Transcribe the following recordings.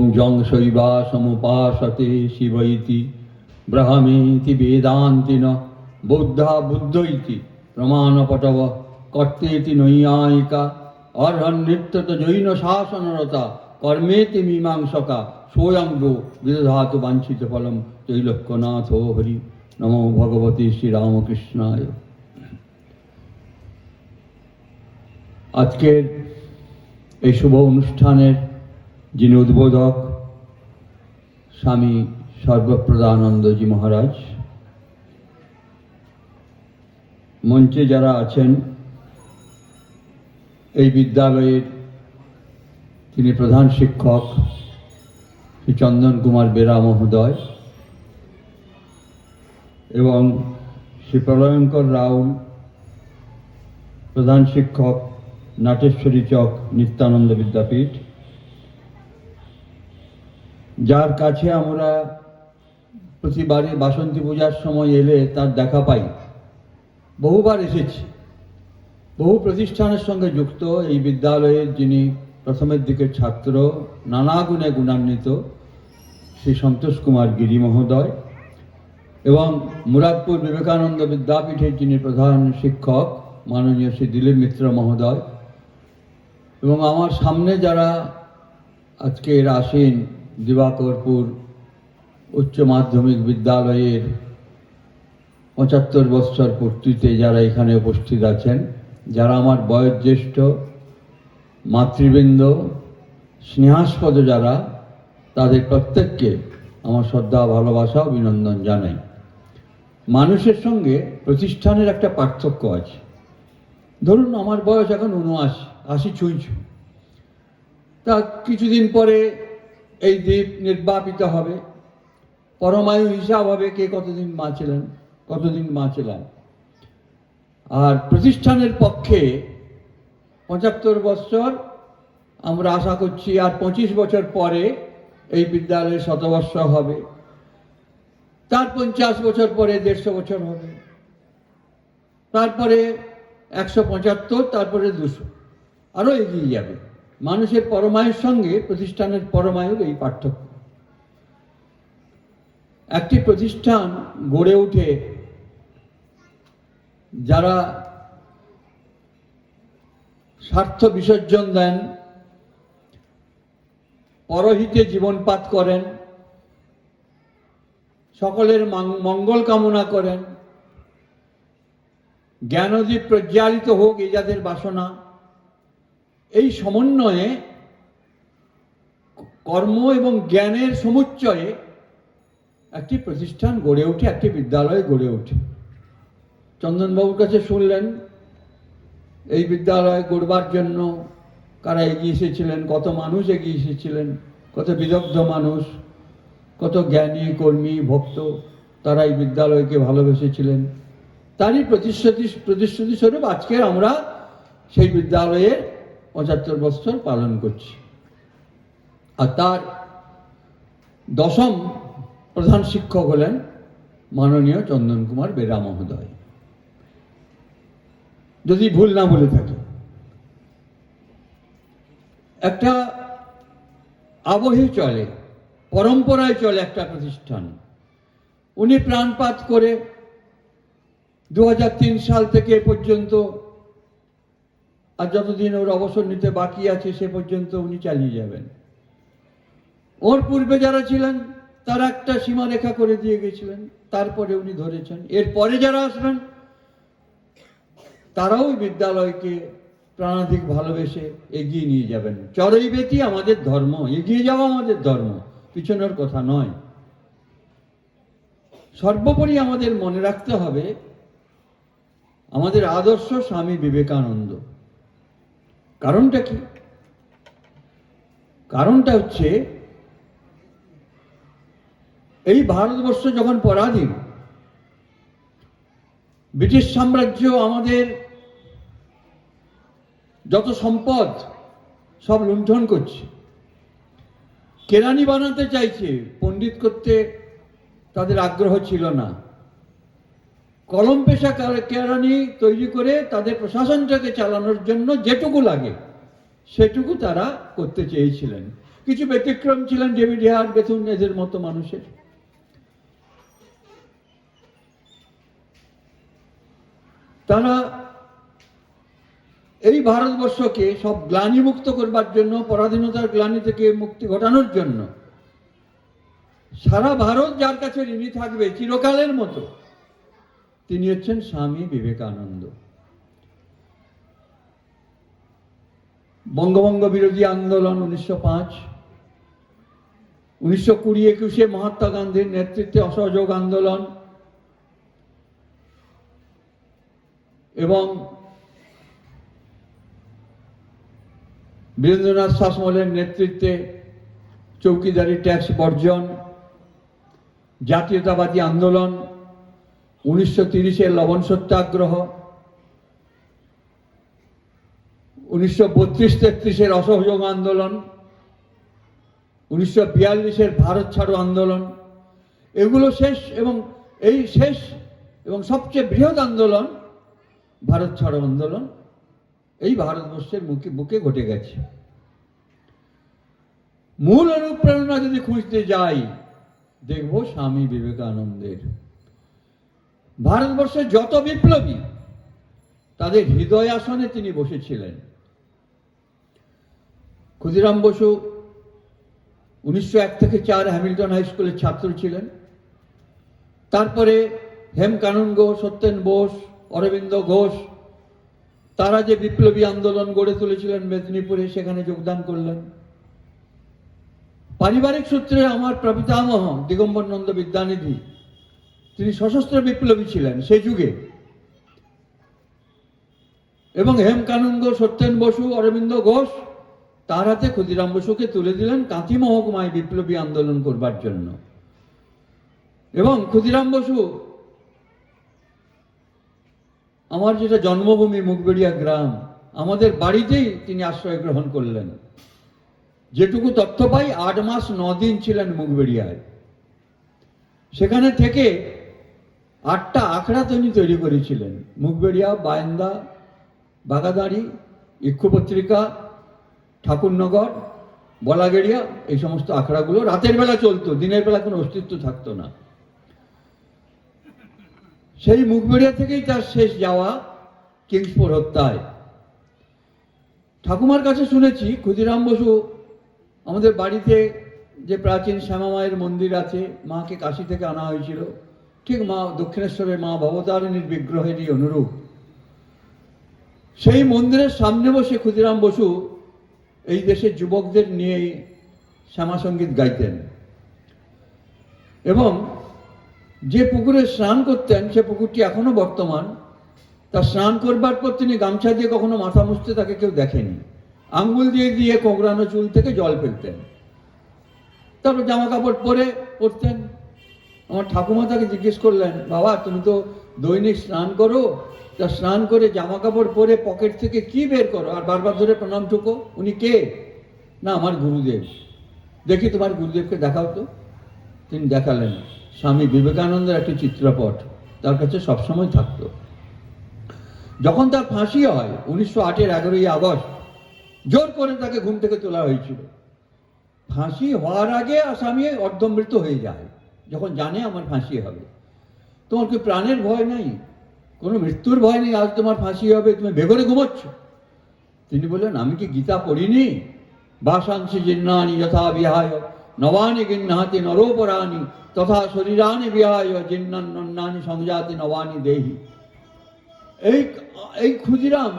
ওম জং শৈবা সমুপাসতে শিব ইতি ব্রহ্মেতি বেদান্তি ন বৌদ্ধা বুদ্ধ ইতি প্রমাণপটব কর্তেতি নৈয়ায়িকা অর্হন্নিত্যত জৈন শাসনরতা কর্মেতি মীমাংসকা সোয়ঙ্গ বিদধাতু বাঞ্ছিত ফলম ত্রৈলোক্যনাথ হরি নমো ভগবতে শ্রীরামকৃষ্ণায়। আজকের এই শুভ অনুষ্ঠানের যিনি উদ্বোধক স্বামী সর্বপ্রদানন্দজি মহারাজ, মঞ্চে যারা আছেন এই বিদ্যালয়ের তিনি প্রধান শিক্ষক শ্রী চন্দন কুমার বেরা মহোদয় এবং শ্রী প্রলয়ঙ্কর রাউল প্রধান শিক্ষক নাটেশ্বরী চক নিত্যানন্দ বিদ্যাপীঠ, যার কাছে আমরা প্রতিবারই বাসন্তী পূজার সময় এলে তার দেখা পাই। বহুবার এসেছি, বহু প্রতিষ্ঠানের সঙ্গে যুক্ত এই বিদ্যালয়ের যিনি প্রথমের দিকের ছাত্র, নানা গুণে গুণান্বিত শ্রী সন্তোষ কুমার গিরি মহোদয় এবং মুরাদপুর বিবেকানন্দ বিদ্যাপীঠের যিনি প্রধান শিক্ষক মাননীয় শ্রী দিলীপ মিত্র মহোদয়, এবং আমার সামনে যারা আজকের আসীন দিবাকরপুর উচ্চ মাধ্যমিক বিদ্যালয়ের 75 বৎসর পূর্তিতে যারা এখানে উপস্থিত আছেন, যারা আমার বয়োজ্যেষ্ঠ মাতৃবৃন্দ, স্নেহাস্পদ যারা, তাদের প্রত্যেককে আমার শ্রদ্ধা, ভালোবাসা, অভিনন্দন জানাই। মানুষের সঙ্গে প্রতিষ্ঠানের একটা পার্থক্য আছে। ধরুন আমার বয়স এখন 79 ছুঁইছু, তা কিছুদিন পরে এই দ্বীপ নির্বাপিত হবে, পরমায়ু হিসাব হবে কে কতদিন বাঁচলেন। আর প্রতিষ্ঠানের পক্ষে 75 বৎসর আমরা আশা করছি, আর 25 বছর পরে এই বিদ্যালয়ের শতবর্ষ হবে, তার 50 বছর পরে 150 বছর হবে, তারপরে 175, তারপরে 200, আরও এগিয়ে যাবে। মানুষের পরমায়ুর সঙ্গে প্রতিষ্ঠানের পরমায়ুর এই পার্থক্য। একটি প্রতিষ্ঠান গড়ে ওঠে যারা স্বার্থ বিসর্জন দেন, পরহিতে জীবনপাত করেন, সকলের মঙ্গল কামনা করেন, জ্ঞানদীপ প্রজ্বালিত হোক এই যাদের বাসনা। এই সমন্বয়ে কর্ম এবং জ্ঞানের সমুচ্চয়ে একটি প্রতিষ্ঠান গড়ে ওঠে, একটি বিদ্যালয় গড়ে ওঠে। চন্দনবাবুর কাছে শুনলেন এই বিদ্যালয় গড়বার জন্য কারা এগিয়ে এসেছিলেন, কত মানুষ এগিয়ে এসেছিলেন, কত বিদগ্ধ মানুষ, কত জ্ঞানী কর্মী ভক্ত, তারা এই বিদ্যালয়কে ভালোবেসেছিলেন। তারই প্রতিশ্রুতি স্বরূপ আজকে আমরা সেই বিদ্যালয়ের 75 বৎসর পালন করছি। আর তার 10ম প্রধান শিক্ষক হলেন মাননীয় চন্দন কুমার বেরা মহোদয়, যদি ভুল না বলে থাকি। একটা আবহে চলে, পরম্পরায় চলে একটা প্রতিষ্ঠান। উনি প্রাণপাত করে 2003 সাল থেকে এ পর্যন্ত, আর যতদিন ওর অবসর নিতে বাকি আছে সে পর্যন্ত উনি চালিয়ে যাবেন। ওর পূর্বে যারা ছিলেন তারা একটা সীমারেখা করে দিয়ে গেছিলেন, তারপরে উনি ধরেছেন। এরপরে যারা আসবেন তারাও বিদ্যালয়কে প্রাণাধিক ভালোবেসে এগিয়ে নিয়ে যাবেন। চরৈবেতি আমাদের ধর্ম, এগিয়ে যাওয়া আমাদের ধর্ম, পিছনের কথা নয়। সর্বোপরি আমাদের মনে রাখতে হবে আমাদের আদর্শ স্বামী বিবেকানন্দ। কারণটা কি? কারণটা হচ্ছে এই ভারতবর্ষ যখন পরাধীন, ব্রিটিশ সাম্রাজ্য আমাদের যত সম্পদ সব লুণ্ঠন করছে, কেরানি বানাতে চাইছে, পণ্ডিত করতে তাদের আগ্রহ ছিল না। কলম পেশা কেরানি তৈরি করে তাদের প্রশাসনটাকে চালানোর জন্য যেটুকু লাগে সেটুকু তারা করতে চেয়েছিলেন। কিছু ব্যতিক্রম ছিলেন ডেভিড হেয়ার, বেথুন, এদের মতো মানুষের। তারা এই ভারতবর্ষকে সব গ্লানিমুক্ত করবার জন্য, পরাধীনতার গ্লানি থেকে মুক্তি ঘটানোর জন্য সারা ভারত যার কাছে ঋণী থাকবে চিরকালের মতো, তিনি হচ্ছেন স্বামী বিবেকানন্দ। বঙ্গভঙ্গ বিরোধী আন্দোলন 1905, 1920-21 মহাত্মা গান্ধীর নেতৃত্বে অসহযোগ আন্দোলন এবং বীরেন্দ্রনাথ শাসমলের নেতৃত্বে চৌকিদারি ট্যাক্স বর্জন, জাতীয়তাবাদী আন্দোলন, 1930-এর লবণ সত্যাগ্রহ, 1932-33-এর অসহযোগ আন্দোলন, 1942-এর ভারত ছাড়ো আন্দোলন, এগুলো শেষ এবং এই শেষ এবং সবচেয়ে বৃহৎ আন্দোলন ভারত ছাড়ো আন্দোলন এই ভারতবর্ষের বুকে ঘটে গেছে। মূল অনুপ্রেরণা যদি খুঁজতে যাই, দেখব স্বামী বিবেকানন্দের। ভারতবর্ষের যত বিপ্লবী তাদের হৃদয় আসনে তিনি বসেছিলেন। ক্ষুদিরাম বসু 1901 থেকে 4 হ্যামিল্টন হাই স্কুলের ছাত্র ছিলেন। তারপরে হেমকানন ঘোষ, সত্যেন বোস, অরবিন্দ ঘোষ তারা যে বিপ্লবী আন্দোলন গড়ে তুলেছিলেন মেদিনীপুরে, সেখানে যোগদান করলেন। পারিবারিক সূত্রে আমার প্রপিতামহ দিগম্বর নন্দ বিদ্যানিধি, তিনি সশস্ত্র বিপ্লবী ছিলেন সে যুগে, এবং হেমকানন ঘোষ, সত্যেন বসু, অরবিন্দ ঘোষ তার হাতে ক্ষুদিরাম বসুকে তুলে দিলেন কাঁথি মহকুমায় বিপ্লবী আন্দোলন করবার জন্য। এবং ক্ষুদিরাম বসু আমার যেটা জন্মভূমি মুগবেড়িয়া গ্রাম, আমাদের বাড়িতেই তিনি আশ্রয় গ্রহণ করলেন। যেটুকু তথ্য পাই 8 মাস 9 দিন ছিলেন মুগবেড়িয়ায়। সেখানে থেকে 8টা আখড়া তিনি তৈরি করেছিলেন। মুগবেড়িয়া, বায়ন্দা, বাগাদাড়ি, ইক্ষুপত্রিকা, ঠাকুরনগর, বলাগেড়িয়া, এই সমস্ত আখড়াগুলো রাতের বেলা চলতো, দিনের বেলা কোনো অস্তিত্ব থাকতো না। সেই মুগবেড়িয়া থেকেই তার শেষ যাওয়া কিংসপুর হত্যায়। ঠাকুমার কাছে শুনেছি ক্ষুদিরাম বসু আমাদের বাড়িতে যে প্রাচীন শ্যামা মায়ের মন্দির আছে, মাকে কাশী থেকে আনা হয়েছিল, ঠিক মা দক্ষিণেশ্বরের মা ভবতারিণীর বিগ্রহেরই অনুরূপ। সেই মন্দিরের সামনে বসে ক্ষুদিরাম বসু এই দেশের যুবকদের নিয়ে শ্যামা সঙ্গীত গাইতেন এবং যে পুকুরে স্নান করতেন সে পুকুরটি এখনো বর্তমান। তা স্নান করবার পর তিনি গামছা দিয়ে কখনো মাথা মুছতে তাকে কেউ দেখেনি, আঙ্গুল দিয়ে দিয়ে কোঁকড়ানো চুল থেকে জল ফেলতেন, তারপর জামা কাপড় পরে পরতেন। আমার ঠাকুমা তাকে জিজ্ঞেস করলেন, বাবা তুমি তো দৈনিক স্নান করো, তা স্নান করে জামা কাপড় পরে পকেট থেকে কি বের করো আর বারবার ধরে প্রণাম ঠুকো? উনি কে? না, আমার গুরুদেব। দেখি তোমার গুরুদেবকে দেখাও তো। তিনি দেখালেন। স্বামী বিবেকানন্দের একটি চিত্রপট তার কাছে সবসময় থাকতো। যখন তার ফাঁসি হয় 1908-এর 11ই আগস্ট, জোর করে তাকে ঘুম থেকে তোলা হয়েছিল। ফাঁসি হওয়ার আগে আসামি অর্ধমৃত হয়ে যায়, যখন জানে আমার ফাঁসি হবে। তোমার কি প্রাণের ভয় নাই? কোনো মৃত্যুর ভয় নেই? আজ তোমার ফাঁসি হবে, তুমি বেঘরে ঘুমোচ্ছ। তিনি বললেন, আমি কি গীতা পড়িনি? বাসাংশি জিন্নানি যথা বিহায় নবানি গিন্নাতি নরোপরানি তথা শরীরানি বিহায় জিন্নান্নানি সংজাতি নবানি দেহি। এই ক্ষুদিরাম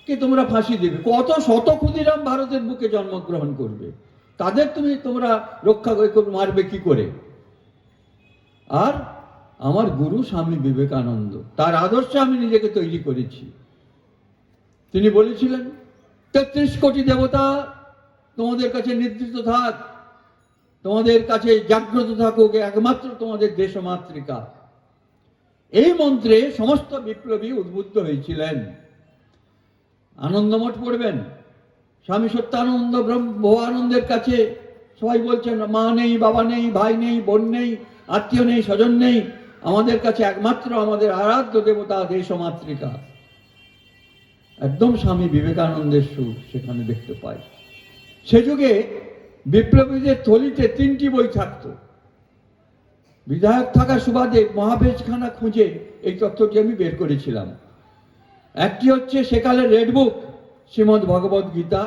কে তোমরা ফাঁসি দেবে? কত শত ক্ষুদিরাম ভারতের বুকে জন্মগ্রহণ করবে, তাদের তোমরা রক্ষা মারবে কি করে? আর আমার গুরু স্বামী বিবেকানন্দ, তার আদর্শে আমি নিজেকে তৈরি করেছি। তিনি বলেছিলেন, 33 কোটি দেবতা তোমাদের কাছে নিদ্রিত থাক, তোমাদের কাছে জাগ্রত থাকুক একমাত্র তোমাদের দেশমাতৃকা। এই মন্ত্রে সমস্ত বিপ্লবী উদ্বুদ্ধ হয়েছিলেন। আনন্দমঠ পড়বেন, স্বামী সত্যানন্দ ভবানন্দের কাছে সবাই বলছেন, মা নেই, বাবা নেই, ভাই নেই, বোন নেই, আত্মীয় নেই, স্বজন নেই, আমাদের কাছে একমাত্র আমাদের আরাধ্য দেবতা দেশমাতৃকা। একদম স্বামী বিবেকানন্দের সুর সেখানে দেখতে পাই। সে যুগে বিপ্লবীদের থলিতে 3টি বই থাকতো। বিধায়ক থাকা সুবাদে মহাবেশখানা খুঁজে এই তথ্যটি আমি বের করেছিলাম। একটি হচ্ছে সেকালের রেড বুক, শ্রীমদ্ ভগবদ গীতা,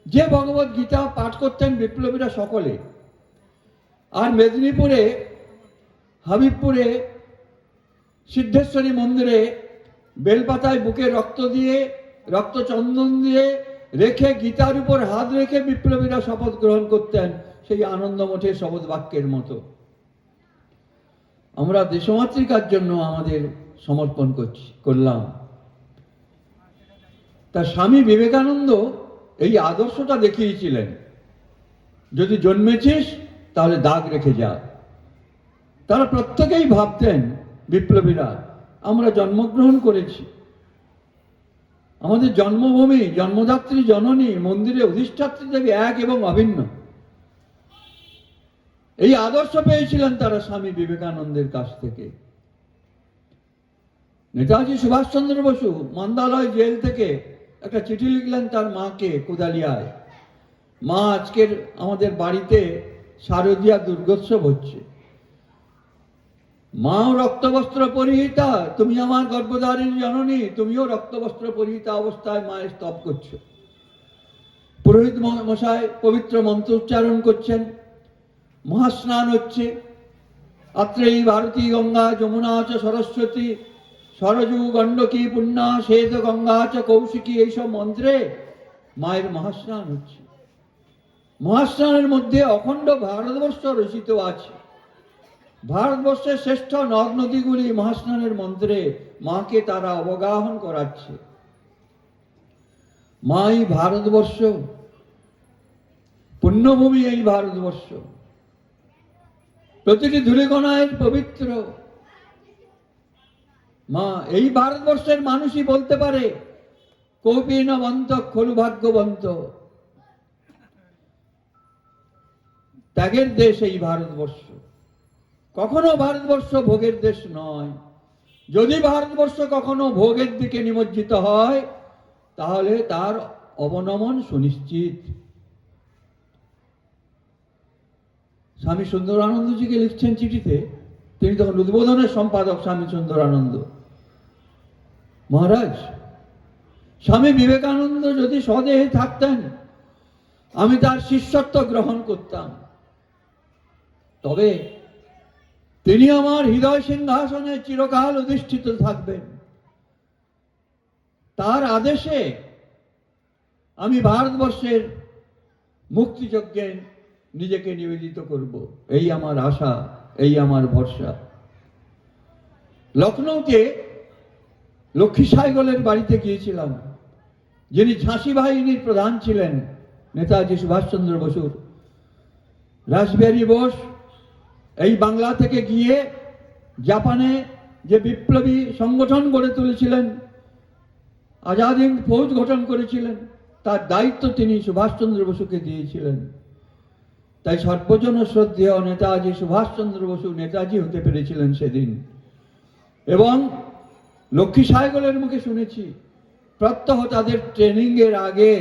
যে ভগবদ গীতা পাঠ করতেন বিপ্লবীরা সকলে। আর মেদিনীপুরে হাবিবপুরে সিদ্ধেশ্বরী মন্দিরে বেলপাতায় বুকে রক্ত দিয়ে, রক্ত চন্দন দিয়ে রেখে, গীতার উপর হাত রেখে বিপ্লবীরা শপথ গ্রহণ করতেন, সেই আনন্দ মঠের শপথ বাক্যের মতো। আমরা দেশমাতৃকার জন্য আমাদের সমর্পণ করলাম। তা স্বামী বিবেকানন্দ এই আদর্শটা দেখিয়েছিলেন, যদি জন্মেছিস তাহলে দাগ রেখে যা। তারা প্রত্যেকেই ভাবতেন বিপ্লবীরা, আমরা জন্মগ্রহণ করেছি, আমাদের জন্মভূমি, জন্মদাত্রী জননী, মন্দিরে অধিষ্ঠাত্রী দেবী এক এবং অভিন্ন। এই আদর্শ পেয়েছিলেন তারা স্বামী বিবেকানন্দের কাছ থেকে। নেতাজি সুভাষচন্দ্র বসু মান্দালয় জেল থেকে একটা চিঠি লিখলেন তার মাকে কোদালিয়ায়, মা আজকের আমাদের বাড়িতে শারদীয়া দুর্গোৎসব হচ্ছে, মাও রক্তবস্ত্র পরিহিতা, তুমি আমার গর্ভধারিণী জননী, তুমিও রক্তবস্ত্র পরিহিতা অবস্থায় মায়ের স্তব করছো। পুরোহিত মশাই পবিত্র মন্ত্র উচ্চারণ করছেন, মহাস্নান হচ্ছে, আত্রেয়ী ভারতী গঙ্গা যমুনা চ সরস্বতী সরজু গণ্ডকী পুণ্যা শ্বেত গঙ্গা চ কৌশিকী, এইসব মন্ত্রে মায়ের মহাস্নান হচ্ছে। মহাস্নানের মধ্যে অখণ্ড ভারতবর্ষ রচিত আছে। ভারতবর্ষের শ্রেষ্ঠ নদ নদীগুলি মহাস্নানের মন্ত্রে মাকে তারা অবগাহন করাচ্ছে। মাই ভারতবর্ষ, পুণ্যভূমি এই ভারতবর্ষ, প্রতিটি ধূলিকণায় পবিত্র। মা, এই ভারতবর্ষের মানুষই বলতে পারে কৌপিনবন্ত খলু ভাগ্যবন্ত। ত্যাগের দেশ এই ভারতবর্ষ, কখনো ভারতবর্ষ ভোগের দেশ নয়। যদি ভারতবর্ষ কখনো ভোগের দিকে নিমজ্জিত হয় তাহলে তার অবনমন সুনিশ্চিত। স্বামী সুন্দরানন্দজিকে লিখছেন চিঠিতে, তিনি তখন উদ্বোধনের সম্পাদক স্বামী সুন্দরানন্দ। মহারাজ, স্বামী বিবেকানন্দ যদি স্বদেহে থাকতেন আমি তার শিষ্যত্ব গ্রহণ করতাম, তবে তিনি আমার হৃদয় সিংহাসনে চিরকাল অধিষ্ঠিত থাকবেন। তার আদেশে আমি ভারতবর্ষের মুক্তিযজ্ঞে নিজেকে নিবেদিত করব, এই আমার আশা, এই আমার ভরসা। লখনৌতে লক্ষ্মী সাইগলের বাড়িতে গিয়েছিলাম, যিনি ঝাঁসি বাহিনীর প্রধান ছিলেন নেতাজি সুভাষচন্দ্র বসুর। রাসবিহারী বোস এই বাংলা থেকে গিয়ে জাপানে যে বিপ্লবী সংগঠন গড়ে তুলেছিলেন, আজাদ হিন্দ ফৌজ গঠন করেছিলেন, তার দায়িত্ব তিনি সুভাষচন্দ্র বসুকে দিয়েছিলেন। তাই সর্বজন শ্রদ্ধেয় নেতাজি সুভাষচন্দ্র বসু নেতাজি হতে পেরেছিলেন সেদিন। এবং লক্ষ্মী সাইগলের মুখে শুনেছি, প্রত্যহ তাদের ট্রেনিং এর আগে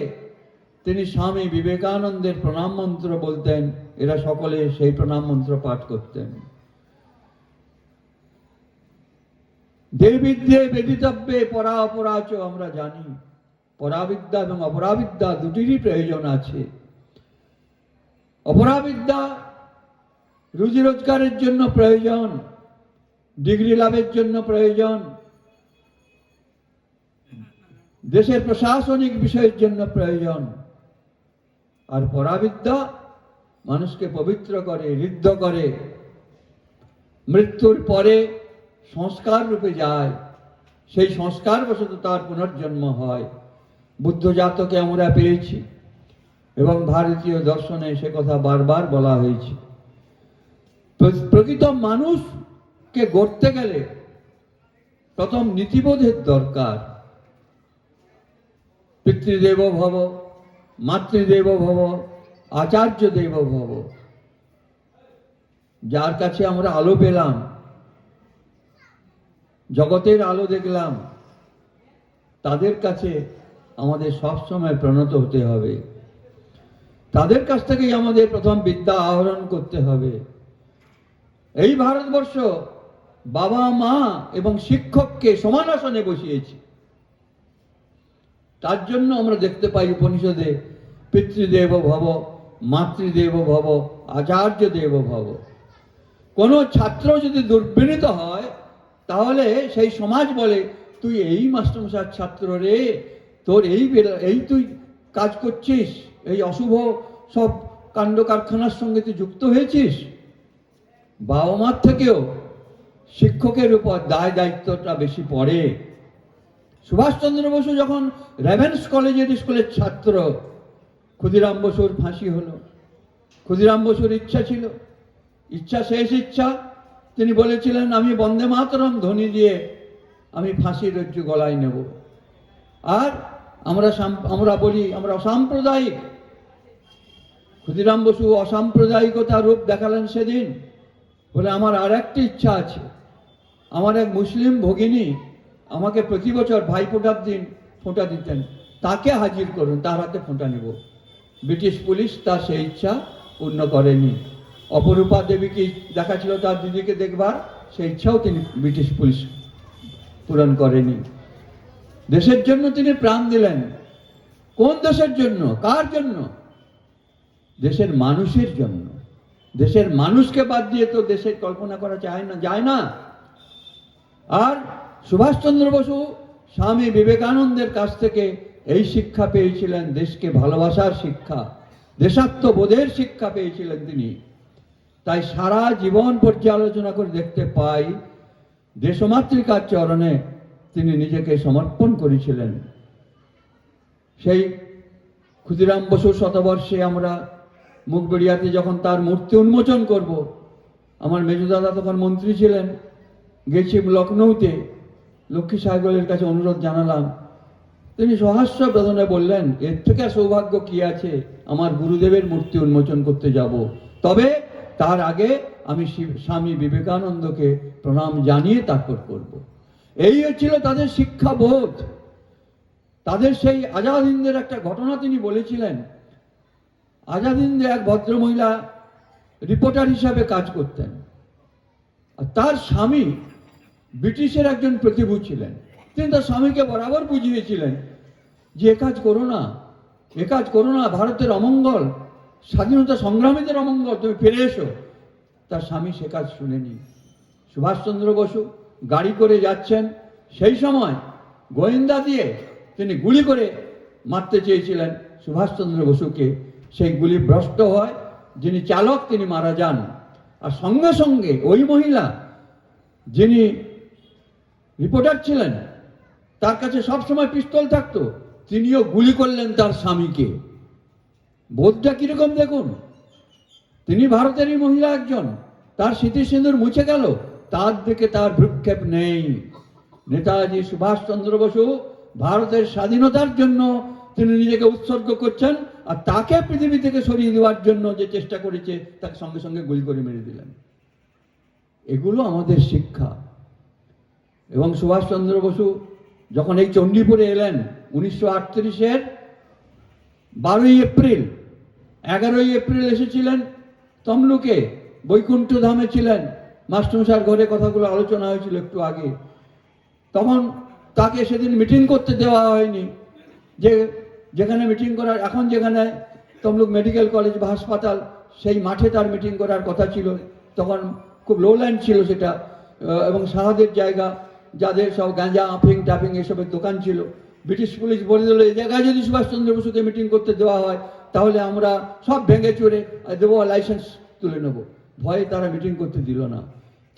তিনি স্বামী বিবেকানন্দের প্রণাম মন্ত্র বলতেন, এরা সকলে সেই প্রণাম মন্ত্র পাঠ করতেন। দেবিদ্যে বেদিতব্যে পরা অপরাচ, আমরা জানি পরাবিদ্যা এবং অপরাবিদ্যা দুটিরই প্রয়োজন আছে। অপরাবিদ্যা রুজি রোজগারের জন্য প্রয়োজন, ডিগ্রি লাভের জন্য প্রয়োজন, দেশের প্রশাসনিক বিষয়ের জন্য প্রয়োজন। আর পরাবিদ্যা মানুষকে পবিত্র করে, ঋদ্ধ করে, মৃত্যুর পরে সংস্কার রূপে যায়, সেই সংস্কার বশত তার পুনর্জন্ম হয়। বুদ্ধ জাতকে আমরা পেয়েছি এবং ভারতীয় দর্শনে সে কথা বারবার বলা হয়েছে। প্রকৃত মানুষকে গড়তে গেলে প্রথম নীতিবোধের দরকার। পিতৃদেব ভব, মাতৃদেব ভব, আচার্য দেব ভব। যার কাছে আমরা আলো পেলাম, জগতের আলো দেখলাম, তাদের কাছে আমাদের সবসময় প্রণত হতে হবে। তাদের কাছ থেকেই আমাদের প্রথম বিদ্যা আহরণ করতে হবে। এই ভারতবর্ষ বাবা মা এবং শিক্ষককে সমান আসনে বসিয়েছে। তার জন্য আমরা দেখতে পাই উপনিষদে পিতৃদেব ভব, মাতৃদেব ভব, আচার্য দেব ভব। কোনো ছাত্র যদি দুর্বিনীত হয় তাহলে সেই সমাজ বলে, তুই এই মাস্টারমশাইয়ের ছাত্র রে, তোর এই তুই কাজ করছিস, এই অশুভ সব কাণ্ড কারখানার সঙ্গে তুই যুক্ত হয়েছিস। বাবা মার থেকেও শিক্ষকের উপর দায় দায়িত্বটা বেশি পড়ে। সুভাষচন্দ্র বসু যখন রেভেন্স কলেজের স্কুলের ছাত্র, ক্ষুদিরাম বসুর ফাঁসি হলো। ক্ষুদিরাম বসুর ইচ্ছা ছিল, শেষ ইচ্ছা, তিনি বলেছিলেন আমি বন্দে মাতরম ধ্বনি দিয়ে আমি ফাঁসির রজ্জু গলায় নেব। আর আমরা বলি আমরা অসাম্প্রদায়িক। ক্ষুদিরাম বসু অসাম্প্রদায়িকতার রূপ দেখালেন সেদিন, বলে আমার আর একটি ইচ্ছা আছে। আমার এক মুসলিম ভগিনী আমাকে প্রতি বছর ভাইফোঁটার দিন ফোঁটা দিতেন, তাকে হাজির করুন, তার হাতে ফোঁটা নেব। ব্রিটিশ পুলিশ তার সেই ইচ্ছা পূর্ণ করেনি। অপরূপা দেবীকে দেখা ছিল তার দিদিকে দেখবার, সেই ইচ্ছাও তিনি ব্রিটিশ পুলিশ পূরণ করেনি। দেশের জন্য তিনি প্রাণ দিলেন। কোন দেশের জন্য? কার জন্য? দেশের মানুষের জন্য। দেশের মানুষকে বাদ দিয়ে তো দেশের কল্পনা করা যায় না। আর সুভাষচন্দ্র বসু স্বামী বিবেকানন্দের কাছ থেকে এই শিক্ষা পেয়েছিলেন, দেশকে ভালোবাসার শিক্ষা, দেশাত্মবোধের শিক্ষা পেয়েছিলেন তিনি। তাই সারা জীবন পর্যালোচনা করে দেখতে পাই দেশমাতৃকার চরণে তিনি নিজেকে সমর্পণ করেছিলেন। সেই ক্ষুদিরাম বসুর শতবর্ষে আমরা মুখবেড়িয়াতে যখন তার মূর্তি উন্মোচন করব, আমার মেজদাদা তখন মন্ত্রী ছিলেন, গেছি লখনৌতে, লক্ষ্মী সাহেবের কাছে অনুরোধ জানালাম। তিনি সহাস্য বেদনে বললেন, এর থেকে সৌভাগ্য কি আছে, আমার গুরুদেবের মূর্তি উন্মোচন করতে যাব, তবে তার আগে আমি স্বামী বিবেকানন্দকে প্রণাম জানিয়ে তারপর করব। এই হচ্ছিল তাদের শিক্ষাবোধ। তাদের সেই আজাদ হিন্দের একটা ঘটনা তিনি বলেছিলেন। আজাদ হিন্দে এক ভদ্রমহিলা রিপোর্টার হিসাবে কাজ করতেন, আর তার স্বামী ব্রিটিশের একজন প্রতিভূ ছিলেন। তিনি তার স্বামীকে বরাবর বুঝিয়েছিলেন যে এ কাজ করো না, ভারতের অমঙ্গল, স্বাধীনতা সংগ্রামীদের অমঙ্গল, তুমি ফিরে এসো। তার স্বামী সে কাজ শুনেনি। সুভাষচন্দ্র বসু গাড়ি করে যাচ্ছেন, সেই সময় গোয়েন্দা দিয়ে তিনি গুলি করে মারতে চেয়েছিলেন সুভাষচন্দ্র বসুকে। সেই গুলি ভ্রষ্ট হয়, যিনি চালক তিনি মারা যান। আর সঙ্গে সঙ্গে ওই মহিলা যিনি রিপোর্টার ছিলেন, তার কাছে সবসময় পিস্তল থাকতো, তিনিও গুলি করলেন তার স্বামীকে। বোধটা কিরকম দেখুন। তিনি ভারতেরই মহিলা একজন, তার স্মৃতিসিন্ধুর মুছে গেল, তার দিকে তার ভ্রুক্ষেপ নেই। নেতাজি সুভাষচন্দ্র বসু ভারতের স্বাধীনতার জন্য তিনি নিজেকে উৎসর্গ করছেন, আর তাকে পৃথিবী থেকে সরিয়ে দেওয়ার জন্য যে চেষ্টা করেছে তাকে সঙ্গে সঙ্গে গুলি করে মেরে দিলেন। এগুলো আমাদের শিক্ষা। এবং সুভাষচন্দ্র বসু যখন এই চণ্ডীপুরে এলেন 1938-এর 12ই এপ্রিল, 11ই এপ্রিল এসেছিলেন তমলুকে, বৈকুণ্ঠ ধামে ছিলেন। মাস্টারমশাইয়ের ঘরে কথাগুলো আলোচনা হয়েছিল একটু আগে। তখন তাকে সেদিন মিটিং করতে দেওয়া হয়নি, যেখানে মিটিং করার, এখন যেখানে তমলুক মেডিকেল কলেজ বা হাসপাতাল, সেই মাঠে তার মিটিং করার কথা ছিল। তখন খুব লোল্যান্ড ছিল সেটা, এবং সাহাদের জায়গা, যাদের সব গাঁজা আফিং টাফিং এসবের দোকান ছিল। ব্রিটিশ পুলিশ বলে দিল, এই জায়গায় যদি সুভাষচন্দ্র বসুকে মিটিং করতে দেওয়া হয় তাহলে আমরা সব ভেঙে চুরে দেবো, লাইসেন্স তুলে নেব। ভয়ে তারা মিটিং করতে দিল না।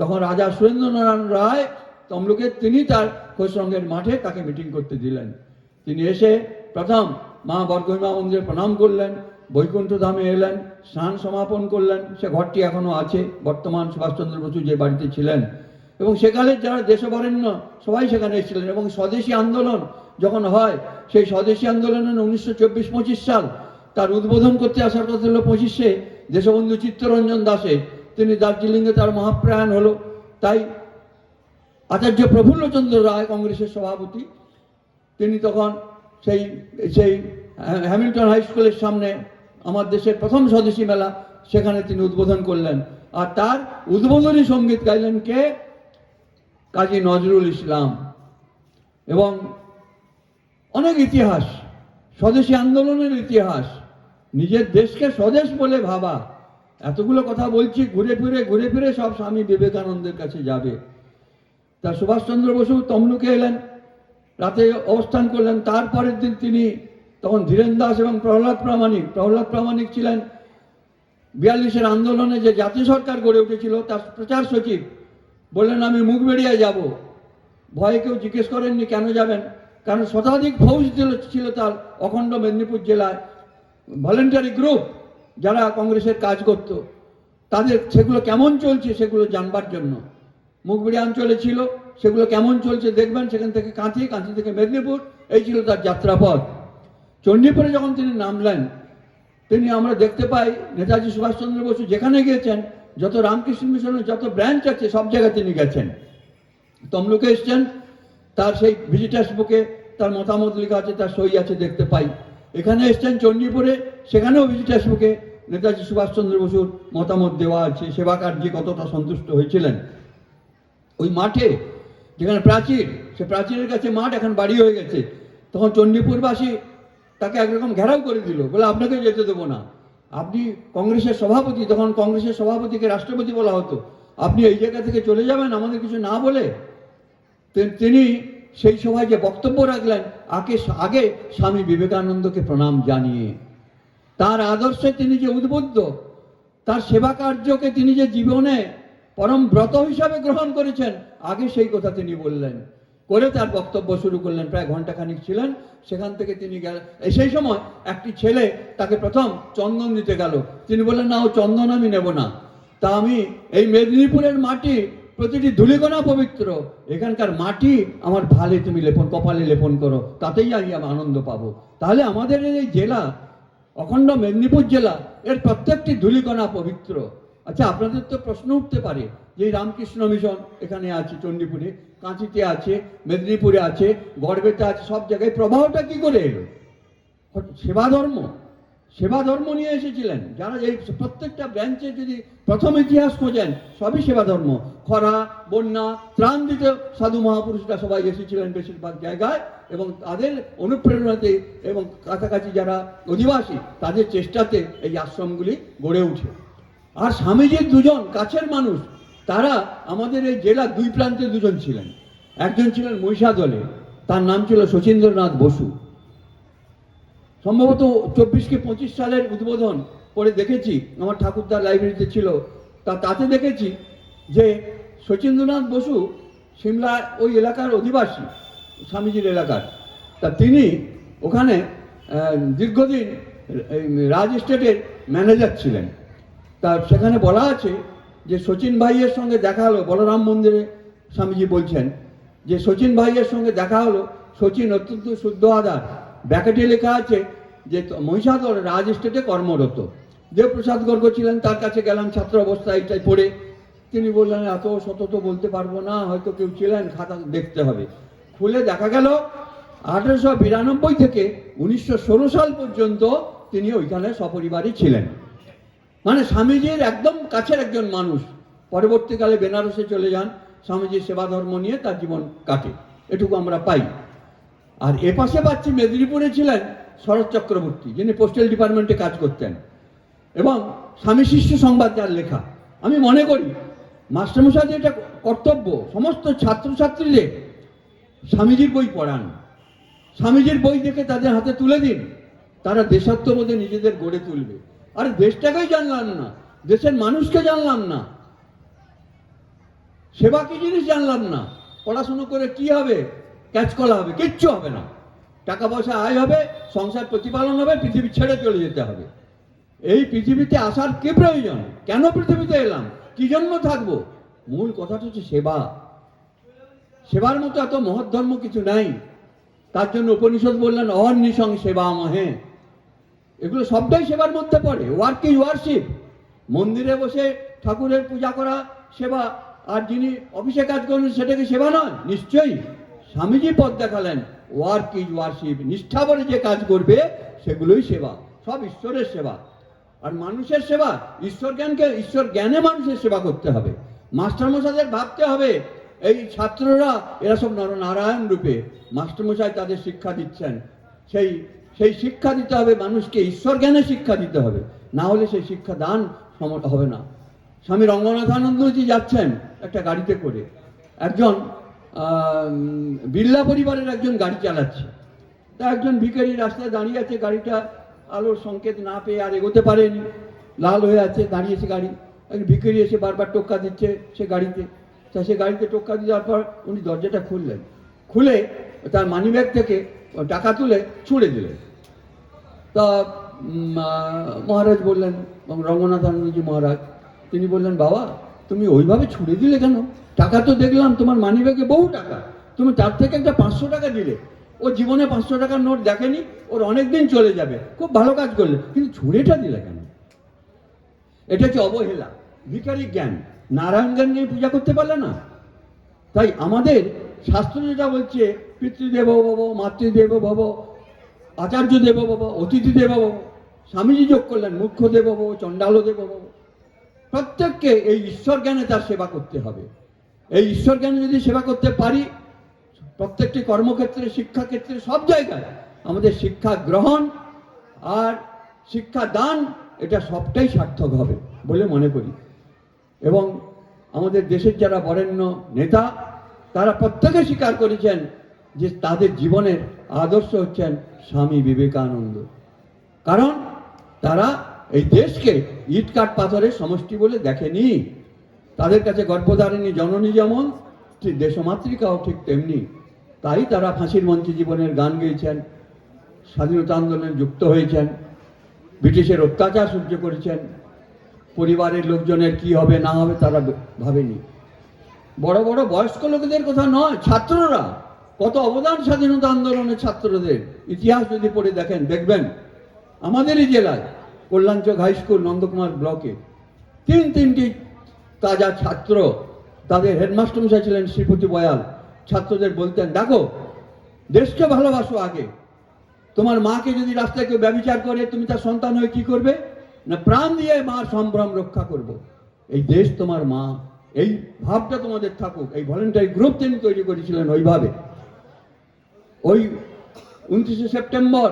তখন রাজা সুরেন্দ্রনারায়ণ রায় তমলুকের, তিনি তার খোসরঙ্গের মাঠে তাকে মিটিং করতে দিলেন। তিনি এসে প্রথম মা বরগহিমা মন্দিরে প্রণাম করলেন, বৈকুণ্ঠ ধামে এলেন, স্নান সমাপন করলেন। সে ঘরটি এখনো আছে, বর্তমান সুভাষচন্দ্র বসু যে বাড়িতে ছিলেন। এবং সেকালের যারা দেশবরেণ্য সবাই সেখানে এসেছিলেন। এবং স্বদেশী আন্দোলন যখন হয়, সেই স্বদেশী আন্দোলনের 1924-25 সাল তার উদ্বোধন করতে আসার কথা ছিল 25-এ, দেশবন্ধু চিত্তরঞ্জন দাসে, তিনি দার্জিলিংয়ে তার মহাপ্রয়াণ হলো। তাই আচার্য প্রফুল্লচন্দ্র রায়, কংগ্রেসের সভাপতি, তিনি তখন সেই হ্যামিল্টন হাই স্কুলের সামনে আমার দেশের প্রথম স্বদেশী মেলা, সেখানে তিনি উদ্বোধন করলেন। আর তার উদ্বোধনী সঙ্গীত গাইলেন কে? কাজী নজরুল ইসলাম। এবং অনেক ইতিহাস, স্বদেশী আন্দোলনের ইতিহাস, নিজের দেশকে স্বদেশ বলে ভাবা, এতগুলো কথা বলছি, ঘুরে ফিরে সব স্বামী বিবেকানন্দের কাছে যাবে। তা সুভাষচন্দ্র বসু তমলুকে এলেন, রাতে অবস্থান করলেন। তারপরের দিন তিনি, তখন ধীরেন দাস এবং প্রহ্লাদ প্রামাণিক ছিলেন 42-এর আন্দোলনে যে জাতীয় সরকার গড়ে উঠেছিল তার প্রচার সচিব, বললেন আমি মুখবেড়িয়ায় যাব। ভয়ে কেউ জিজ্ঞেস করেননি কেন যাবেন, কারণ শতাধিক ফৌজ ছিল তার অখণ্ড মেদিনীপুর জেলায়, ভলেন্টারি গ্রুপ যারা কংগ্রেসের কাজ করত, তাদের সেগুলো কেমন চলছে সেগুলো জানবার জন্য মুখবেড়িয়া অঞ্চলে ছিল। সেগুলো কেমন চলছে দেখবেন, সেখান থেকে কাঁথি থেকে মেদিনীপুর, এই ছিল তার যাত্রাপথ। চণ্ডীপুরে যখন তিনি নামলেন, তিনি আমরা দেখতে পাই নেতাজি সুভাষচন্দ্র বসু যেখানে গিয়েছেন, যত রামকৃষ্ণ মিশনের যত ব্রাঞ্চ আছে সব জায়গায় তিনি গেছেন। তমলুকে এসছেন, তার সেই ভিজিটার্স বুকে তার মতামত লেখা আছে, তার সই আছে দেখতে পাই। এখানে এসছেন চণ্ডীপুরে, সেখানেও ভিজিটার্স বুকে নেতাজি সুভাষচন্দ্র বসুর মতামত দেওয়া আছে, সেবা কার্যে কতটা সন্তুষ্ট হয়েছিলেন। ওই মাঠে যেখানে প্রাচীর, সে প্রাচীরের কাছে মাঠ এখন বাড়ি হয়ে গেছে, তখন চণ্ডীপুরবাসী তাকে একরকম ঘেরাও করে দিল, বলে আপনাকে যেতে দেবো না, আপনি কংগ্রেসের সভাপতি, তখন কংগ্রেসের সভাপতিকে রাষ্ট্রপতি বলা হতো, আপনি এই জায়গা থেকে চলে যাবেন আমাদের কিছু না বলে। তিনি সেই সভায় যে বক্তব্য রাখলেন, আগে স্বামী বিবেকানন্দকে প্রণাম জানিয়ে, তার আদর্শে তিনি যে উদ্বুদ্ধ, তার সেবা কার্যকে তিনি যে জীবনে পরম ব্রত হিসাবে গ্রহণ করেছেন, আগে সেই কথা তিনি বললেন, করে তার বক্তব্য শুরু করলেন। প্রায় ঘন্টাখানিক ছিলেন, সেখান থেকে তিনি গেলেন। সেই সময় একটি ছেলে তাকে প্রথম চন্দন দিতে গেল, তিনি বললেন না, ও চন্দন আমি নেব না, তা আমি এই মেদিনীপুরের মাটি প্রতিটি ধূলিকণা পবিত্র, এখানকার মাটি আমার ভালে তুমি কপালে লেপন করো, তাতেই আমি আনন্দ পাবো। তাহলে আমাদের এই জেলা, অখণ্ড মেদিনীপুর জেলা, এর প্রত্যেকটি ধূলিকণা পবিত্র। আচ্ছা, আপনাদের তো প্রশ্ন উঠতে পারে যে রামকৃষ্ণ মিশন এখানে আছে, চণ্ডীপুরে, কাঁথিতে আছে, মেদিনীপুরে আছে, গড়বেতে আছে, সব জায়গায় প্রবাহটা কি করে এলো? সেবা ধর্ম নিয়ে এসেছিলেন যারা। এই প্রত্যেকটা ব্রাঞ্চে যদি প্রথম ইতিহাস খোঁজেন, সবই সেবা ধর্ম। খরা, বন্যা, ত্রাণ দিতে সাধু মহাপুরুষরা সবাই এসেছিলেন বেশিরভাগ জায়গায়, এবং তাদের অনুপ্রেরণাতে এবং কাছাকাছি যারা অধিবাসী, তাদের চেষ্টাতে এই আশ্রমগুলি গড়ে উঠে। আর স্বামীজির দুজন কাছের মানুষ, তারা আমাদের এই জেলার দুই প্রান্তে দুজন ছিলেন। একজন ছিলেন মহিষাদলে, তার নাম ছিল শচীন্দ্রনাথ বসু। সম্ভবত 24 কি 25 সালের উদ্বোধন পরে দেখেছি, আমার ঠাকুরদার লাইব্রেরিতে ছিল, তাতে দেখেছি যে শচীন্দ্রনাথ বসু সিমলা ওই এলাকার অধিবাসী, স্বামীজির এলাকার। তা তিনি ওখানে দীর্ঘদিন রাজ এস্টেটের ম্যানেজার ছিলেন। তা সেখানে বলা আছে যে শচীন ভাইয়ের সঙ্গে দেখা হলো, বলরাম মন্দিরে স্বামীজি বলছেন যে শচীন ভাইয়ের সঙ্গে দেখা হলো। শচীন অত্যন্ত শুদ্ধ আদার, ব্যাকেটে লেখা আছে যে মহিষাদল রাজ এস্টেটে কর্মরত। দেবপ্রসাদ গর্গ ছিলেন, তার কাছে গেলাম ছাত্র অবস্থায় এটাই পড়ে। তিনি বললেন এত সতত বলতে পারবো না, হয়তো কেউ ছিলেন, খাতা দেখতে হবে। খুলে দেখা গেল 1892 থেকে 1916 সাল পর্যন্ত তিনি ওইখানে সপরিবারই ছিলেন। মানে স্বামীজির একদম কাছের একজন মানুষ। পরবর্তীকালে বেনারসে চলে যান, স্বামীজির সেবা ধর্ম নিয়ে তার জীবন কাটে, এটুকু আমরা পাই। আর এপাশে পাচ্ছি মেদিনীপুরে ছিলেন শরৎ চক্রবর্তী, যিনি পোস্টাল ডিপার্টমেন্টে কাজ করতেন, এবং স্বামী শিষ্য সংবাদ যার লেখা। আমি মনে করি মাস্টারমশাইদের এটা কর্তব্য, সমস্ত ছাত্রছাত্রীদের স্বামীজির বই পড়ান, স্বামীজির বই দেখে তাদের হাতে তুলে দিন, তারা দেশাত্মবোধে নিজেদের গড়ে তুলবে। আর দেশটাকেই জানলাম না, দেশের মানুষকে জানলাম না, সেবা কি জিনিস জানলাম না, পড়াশুনো করে কি হবে, ক্যাচ করা হবে, কিচ্ছু হবে না। টাকা পয়সা আয় হবে, সংসার প্রতিপালন হবে, পৃথিবী ছেড়ে চলে যেতে হবে। এই পৃথিবীতে আসার কি প্রয়োজন? কেন পৃথিবীতে এলাম? কি জন্য থাকবো? মূল কথাটা হচ্ছে সেবা। সেবার মতো এত মহৎ ধর্ম কিছু নাই। তার জন্য উপনিষদ বললেন অহর্নিশং সেবা মহে। এগুলো সবটাই সেবার মধ্যে পড়ে। Work is warship. মন্দিরে বসে ঠাকুরের পূজা করা সেবা, আর যিনি অফিসে কাজ করেন সেটাকে সেবা নয়? নিশ্চয়ই। স্বামীজি পথ দেখালেন, ওয়ার্ক ইজ ওয়ারশিপ। নিষ্ঠা ভরে যে কাজ করবে সেগুলোই সেবা, সব ঈশ্বরের সেবা। আর মানুষের সেবা, ঈশ্বর জ্ঞানে মানুষের সেবা করতে হবে। মাস্টারমশাইদের ভাবতে হবে এই ছাত্ররা এরা সব নরনারায়ণ রূপে, মাস্টারমশাই তাদের শিক্ষা দিচ্ছেন, সেই শিক্ষা দিতে হবে মানুষকে, ঈশ্বর জ্ঞানে শিক্ষা দিতে হবে, না হলে সেই শিক্ষা দান হবে না। স্বামী রঙ্গনাথানন্দজি যাচ্ছেন একটা গাড়িতে করে, একজন বিড়লা পরিবারের একজন গাড়ি চালাচ্ছে, তা একজন ভিখারি রাস্তায় দাঁড়িয়ে আছে, গাড়িটা আলোর সংকেত না পেয়ে আর এগোতে পারেনি, লাল হয়ে আছে, দাঁড়িয়েছে গাড়ি, একজন ভিখারি এসে বারবার টোক্কা দিচ্ছে সে গাড়িতে, তা সে গাড়িতে টোক্কা দিয়ে যাওয়ার পর উনি দরজাটা খুললেন, খুলে তার মানিব্যাগ থেকে টাকা তুলে ছুঁড়ে দিলেন। তা মহারাজ বললেন, রঙ্গনাথানন্দজি মহারাজ, তিনি বললেন, বাবা তুমি ওইভাবে ছুঁড়ে দিলে কেন? টাকা তো দেখলাম তোমার মানিব্যাগে বহু টাকা, তুমি তার থেকে একটা 500 টাকা দিলে। ও জীবনে 500 টাকার নোট দেখেনি, ওর অনেক দিন চলে যাবে, খুব ভালো কাজ করলে, কিন্তু ছুঁড়েটা দিলে কেন? এটা হচ্ছে অবহেলা, ভিখারি জ্ঞান, নারায়ণ জ্ঞান নিয়ে পূজা করতে পারলে না। তাই আমাদের শাস্ত্র যেটা বলছে, পিতৃদেব ভব, মাতৃদেব ভব, আচার্য দেব ভব, অতিথি দেব ভব, স্বামীজি যোগ করলেন মুখ্য দেব ভব, চণ্ডাল দেব ভব। প্রত্যেককে এই ঈশ্বর জ্ঞানে তার সেবা করতে হবে। এই ঈশ্বর জ্ঞানে যদি সেবা করতে পারি, প্রত্যেকটি কর্মক্ষেত্রে, শিক্ষাক্ষেত্রে, সব জায়গায় আমাদের শিক্ষা গ্রহণ আর শিক্ষা দান, এটা সবটাই সার্থক হবে বলে মনে করি। এবং আমাদের দেশের যারা বরেণ্য নেতা, তারা প্রত্যেকে স্বীকার করেছেন যে তাদের জীবনের আদর্শ হচ্ছেন স্বামী বিবেকানন্দ। কারণ তারা এই দেশকে ইট কাঠ পাথরের সমষ্টি বলে দেখেনি। তাদের কাছে গর্ভধারিণী জননী যেমন, ঠিক দেশমাতৃকাও ঠিক তেমনি। তাই তারা ফাঁসির মঞ্চে জীবনের গান গেয়েছেন, স্বাধীনতা আন্দোলনে যুক্ত হয়েছেন, ব্রিটিশের অত্যাচার সহ্য করেছেন, পরিবারের লোকজনের কি হবে না হবে তারা ভাবেনি। বড় বড় বয়স্ক লোকদের কথা নয়, ছাত্ররা কত অবদান স্বাধীনতা আন্দোলনের ছাত্রদের ইতিহাস যদি পড়ে দেখেন, দেখবেন আমাদেরই জেলায় কল্যাণচক হাই স্কুল নন্দকুমার ব্লকে তিনটি তাজা ছাত্র, তাদের হেডমাস্টার মশাই ছিলেন শ্রীপতি বয়াল, ছাত্রদের বলতেন, দেখো দেশকে ভালোবাসো আগে, তোমার মাকে যদি রাস্তায় কেউ ব্যভিচার করে তুমি তার সন্তান হয়ে কি করবে না, প্রাণ দিয়ে মার সম্ভ্রম রক্ষা করব, এই দেশ তোমার মা, এই ভাবটা তোমাদের থাকুক। এই ভলেন্টারি গ্রুপ তিনি তৈরি করেছিলেন ওইভাবে। ওই 29শে সেপ্টেম্বর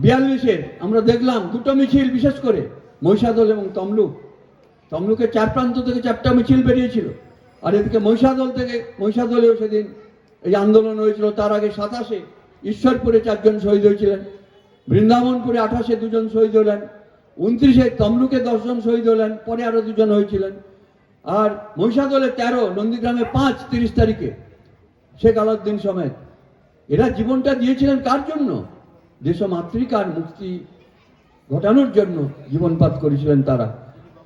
42-এ আমরা দেখলাম দুটো মিছিল, বিশেষ করে মহিষাদল এবং তমলুকের চার প্রান্ত থেকে 4টা মিছিল বেরিয়েছিল, আর এদিকে মহিষাদলেও সেদিন এই আন্দোলন হয়েছিল। তার আগে 27-এ ঈশ্বরপুরে 4 জন শহীদ হয়েছিলেন, বৃন্দাবনপুরে 28-এ 2 জন শহীদ হলেন, 29-এ তমলুকে 10 জন শহীদ হলেন, পরে আরো 2 জন হয়েছিলেন, আর মহিষাদলে 13, নন্দীগ্রামে 5 30 তারিখে শেখ আলাউদ্দিন সমেত। এরা জীবনটা দিয়েছিলেন কার জন্য? দেশমাতৃকার মুক্তি ঘটানোর জন্য জীবনপাত করেছিলেন তারা।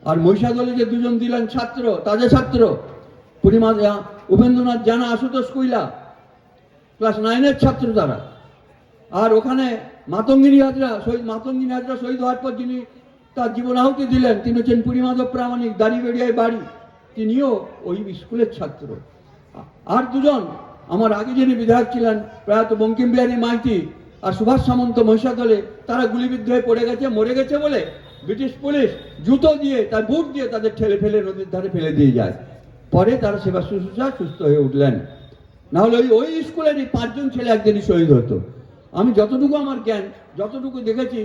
আর মহিষাদলে যে 2 জন দিলেন ছাত্র, তাজা ছাত্র, উপেন্দ্রনাথ জানা, আশুতোষ কৈলা, ক্লাস 9-এর ছাত্র তারা। আর ওখানে মাতঙ্গিনী হাজরা শহীদ হওয়ার পর যিনি তার জীবন আহুতি দিলেন, তিনি হচ্ছেন পুরীমাধব প্রামাণিক, দাড়িবেড়িয়ায় বাড়ি, তিনিও ওই স্কুলের ছাত্র। আর 2 জন আমার আগে যিনি বিধায়ক ছিলেন প্রয়াত বঙ্কিমবিহারী মাইতি আর সুভাষ সামন্ত মহিষাদলে, তারা গুলিবিদ্ধ হয়ে পড়ে গেছে, মরে গেছে বলে ব্রিটিশ পুলিশ জুতো দিয়ে, তার বুট দিয়ে তাদের ঠেলে ফেলে নদীর ধারে ফেলে দিয়ে যায়। পরে তারা সেবা শুশ্রূষা সুস্থ হয়ে উঠলেন। না হলে ওই স্কুলেরই 5 জন ছেলে একদিনই শহীদ হতো। আমি যতটুকু আমার জ্ঞান, যতটুকু দেখেছি,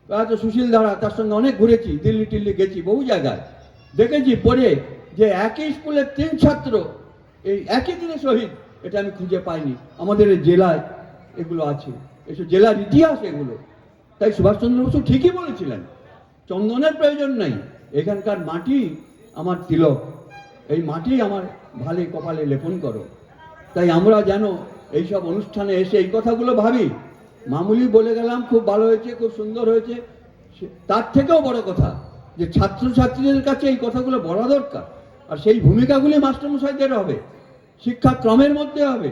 প্রয়াত সুশীল ধারা, তার সঙ্গে অনেক ঘুরেছি, দিল্লি টিল্লি গেছি, বহু জায়গায় দেখেছি পড়ে যে একই স্কুলের 3 ছাত্র এই একই দিনে শহীদ, এটা আমি খুঁজে পাইনি। আমাদের এই জেলায় এগুলো আছে, এসব জেলার ইতিহাস এগুলো। তাই সুভাষচন্দ্র বসু ঠিকই বলেছিলেন, চন্দনের প্রয়োজন নাই, এখানকার মাটি আমার তিলক, এই মাটি আমার ভালে কপালে লেপন করো। তাই আমরা যেন এইসব অনুষ্ঠানে এসে এই কথাগুলো ভাবি। মামুলি বলে গেলাম, খুব ভালো হয়েছে, খুব সুন্দর হয়েছে, তার থেকেও বড় কথা যে ছাত্রছাত্রীদের কাছে এই কথাগুলো বলা দরকার। আর সেই ভূমিকাগুলি মাস্টারমশাইদের হবে, শিক্ষাক্রমের মধ্যে হবে,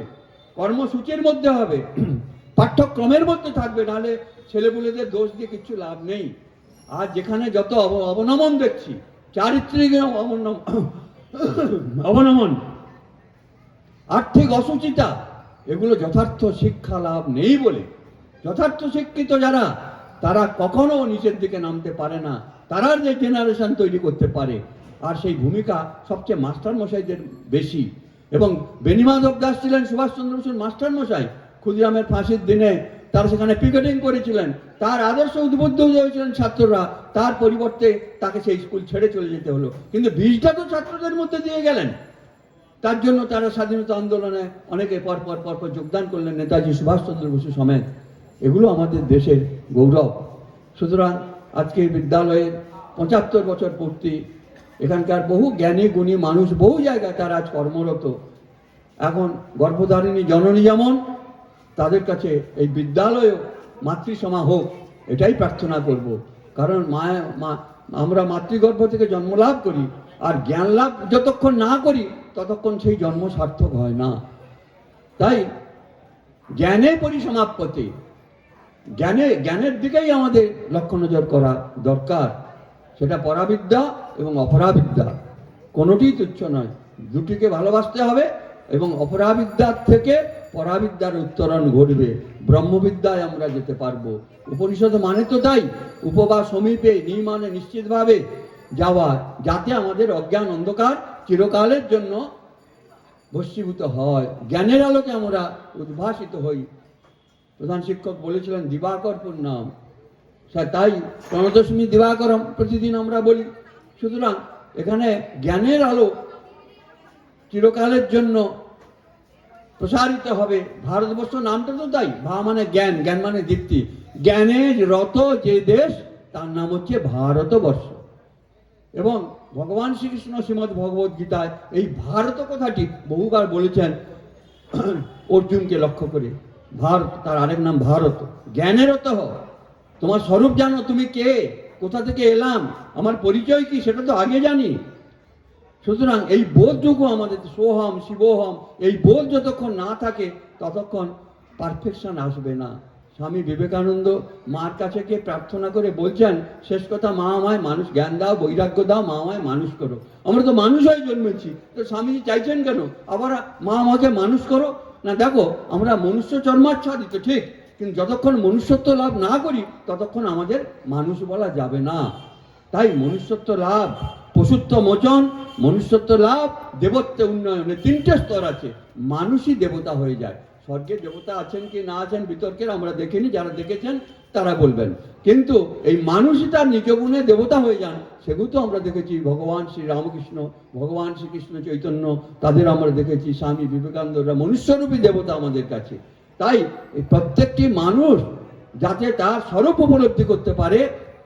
কর্মসূচির মধ্যে হবে, পাঠ্যক্রমের মধ্যে থাকবে, নাহলে ছেলেপুলেদের দোষ দিয়ে কিচ্ছু লাভ নেই। আর যেখানে যত অবনমন দেখছি, চারিত্রিক অবনমন, আর্থিক অসুচিতা, এগুলো যথার্থ শিক্ষা লাভ নেই বলে, যথার্থ শিক্ষিত যারা, তারা কখনো নিচের দিকে নামতে পারে না, তারা যে জেনারেশন তৈরি করতে পারে, আর সেই ভূমিকা সবচেয়ে মাস্টার মশাইদের বেশি। এবং বেণীমাধব দাস ছিলেন সুভাষচন্দ্র বসুর মাস্টার মশাই। ক্ষুদিরামের ফাঁসির দিনে তারা সেখানে পিকেটিং করেছিলেন, তার আদর্শ উদ্বুদ্ধ হয়েছিলেন ছাত্ররা, তার পরিবর্তে তাকে সেই স্কুল ছেড়ে চলে যেতে হলো। কিন্তু বীজটা তো ছাত্রদের মধ্যে দিয়ে গেলেন, তার জন্য তারা স্বাধীনতা আন্দোলনে অনেকে পরপর যোগদান করলেন, নেতাজি সুভাষচন্দ্র বসু সমেত। এগুলো আমাদের দেশের গৌরব। সুতরাং আজকে বিদ্যালয়ের 75 বছর পূর্তি, এখানকার বহু জ্ঞানী গুণী মানুষ বহু জায়গায় তারা আজ কর্মরত। এখন গর্ভধারিণী জননী যেমন, তাদের কাছে এই বিদ্যালয়ও মাতৃসমা হোক, এটাই প্রার্থনা করব। কারণ আমরা মাতৃগর্ভ থেকে জন্ম লাভ করি, আর জ্ঞান লাভ যতক্ষণ না করি ততক্ষণ সেই জন্ম সার্থক হয় না। তাই জ্ঞানে পরিসমাপ্যতে, জ্ঞানের দিকেই আমাদের লক্ষ্য নজর করা দরকার। সেটা পরাবিদ্যা এবং অপরাবিদ্যা, কোনোটিই তুচ্ছ নয়। দুটিকে ভালোবাসতে হবে এবং অপরাবিদ্যার থেকে পরাবিদ্যার উত্তরণ ঘটবে, ব্রহ্মবিদ্যায় আমরা যেতে পারবো। উপনিষদ মানে তো তাই, উপবা সমীপে নিমানে নিশ্চিতভাবে যাওয়া, যাতে আমাদের অজ্ঞান অন্ধকার চিরকালের জন্য ভস্মীভূত হয়, জ্ঞানের আলোকে আমরা উদ্ভাসিত হই। প্রধান শিক্ষক বলেছিলেন দিবাকর নাম, তাই প্রণতস্মি দিবাকরম প্রতিদিন আমরা বলি। সুতরাং এখানে জ্ঞানের আলো চিরকালের জন্য প্রসারিত হবে। ভারতবর্ষ নামটা তো তাই, ভা মানে জ্ঞান, জ্ঞান মানে দীপ্তি। জ্ঞানের রত যে দেশ, তার নাম হচ্ছে ভারতবর্ষ। এবং ভগবান শ্রীকৃষ্ণ শ্রীমদ্ ভগবদ গীতায় এই ভারত কথাটি বহুবার বলেছেন অর্জুনকে লক্ষ্য করে। ভারত, তার আরেক নাম ভারত। জ্ঞানের রত হও, তোমার স্বরূপ জানো, তুমি কে, কোথা থেকে এলাম, আমার পরিচয় কি, সেটা তো আগে জানি। সুতরাং এই বোধটুকু আমাদের, সোহম শিবোহম, এই বোধ যতক্ষণ না থাকে ততক্ষণ পারফেকশন আসবে না। স্বামী বিবেকানন্দ মার কাছে গিয়ে প্রার্থনা করে বলছেন শেষ কথা, মা আমায় মানুষ জ্ঞান দাও, বৈরাগ্য দাও, মা আমায় মানুষ করো। আমরা তো মানুষ হয়ে জন্মেছি, তো স্বামীজি চাইছেন কেন আবার মা আমাকে মানুষ করো? না দেখো, আমরা মনুষ্য জন্মাচ্ছাদিত ঠিক, কিন্তু যতক্ষণ মনুষ্যত্ব লাভ না করি ততক্ষণ আমাদের মানুষ বলা যাবে না। তাই মনুষ্যত্ব লাভ, পশুত্ব মোচন, মনুষ্যত্ব লাভ, দেবত্ব উন্নয়নে তিনটে স্তর আছে। মানুষই দেবতা হয়ে যায়। স্বর্গে দেবতা আছেন কি না আছেন বিতর্কের আমরা দেখিনি, যারা দেখেছেন তারা বলবেন। কিন্তু এই মানুষই তার নিজ গুণে দেবতা হয়ে যান, সেগুলো তো আমরা দেখেছি। ভগবান শ্রী রামকৃষ্ণ, ভগবান শ্রীকৃষ্ণ চৈতন্য, তাদের আমরা দেখেছি। স্বামী বিবেকানন্দরা মনুষ্যরূপী দেবতা আমাদের কাছে। তাই এই প্রত্যেকটি মানুষ যাতে তার স্বরূপ উপলব্ধি করতে পারে,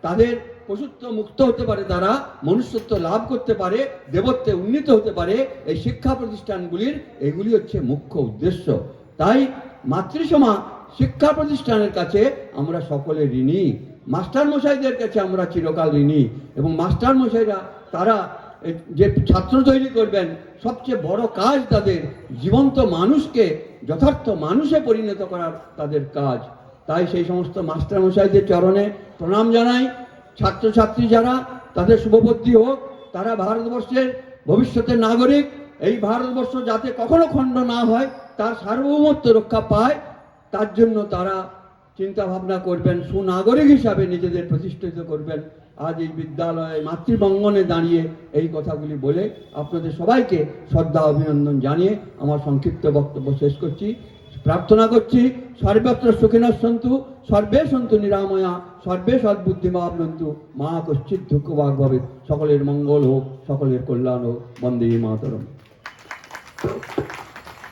তাদের পশুত্ব মুক্ত হতে পারে, তারা মনুষ্যত্ব লাভ করতে পারে, দেবত্বে উন্নীত হতে পারে, এই শিক্ষা প্রতিষ্ঠানগুলির এগুলি হচ্ছে মুখ্য উদ্দেশ্য। তাই মাতৃসমা শিক্ষা প্রতিষ্ঠানের কাছে আমরা সকলে ঋণী, মাস্টার মশাইদের কাছে আমরা চিরকাল ঋণী। এবং মাস্টার মশাইরা তারা যে ছাত্র তৈরি করবেন, সবচেয়ে বড় কাজ তাদের জীবন্ত মানুষকে যথার্থ মানুষে পরিণত করার তাদের কাজ। তাই সেই সমস্ত মাস্টার মশাইদের চরণে প্রণাম জানাই। ছাত্রছাত্রী যারা, তাদের শুভবুদ্ধি হোক, তারা ভারতবর্ষের ভবিষ্যতের নাগরিক। এই ভারতবর্ষ যাতে কখনো খণ্ড না হয়, তার সার্বভৌমত্ব রক্ষা পায়, তার জন্য তারা চিন্তা ভাবনা করবেন, সুনাগরিক হিসাবে নিজেদের প্রতিষ্ঠিত করবেন। আজ এই বিদ্যালয়ে মাতৃবঙ্গনে দাঁড়িয়ে এই কথাগুলি বলে আপনাদের সবাইকে শ্রদ্ধা অভিনন্দন জানিয়ে আমার সংক্ষিপ্ত বক্তব্য শেষ করছি। প্রার্থনা করছি সর্বত্র সুখিনঃ সন্তু, সর্বে সন্তু নিরাময়া, সর্বে সদ্বুদ্ধিমাপ্নুন্তু, মা কশ্চিৎ দুঃখ ভাগ ভবেৎ। সকলের মঙ্গল হোক, সকলের কল্যাণ হোক। বন্দে মাতরম।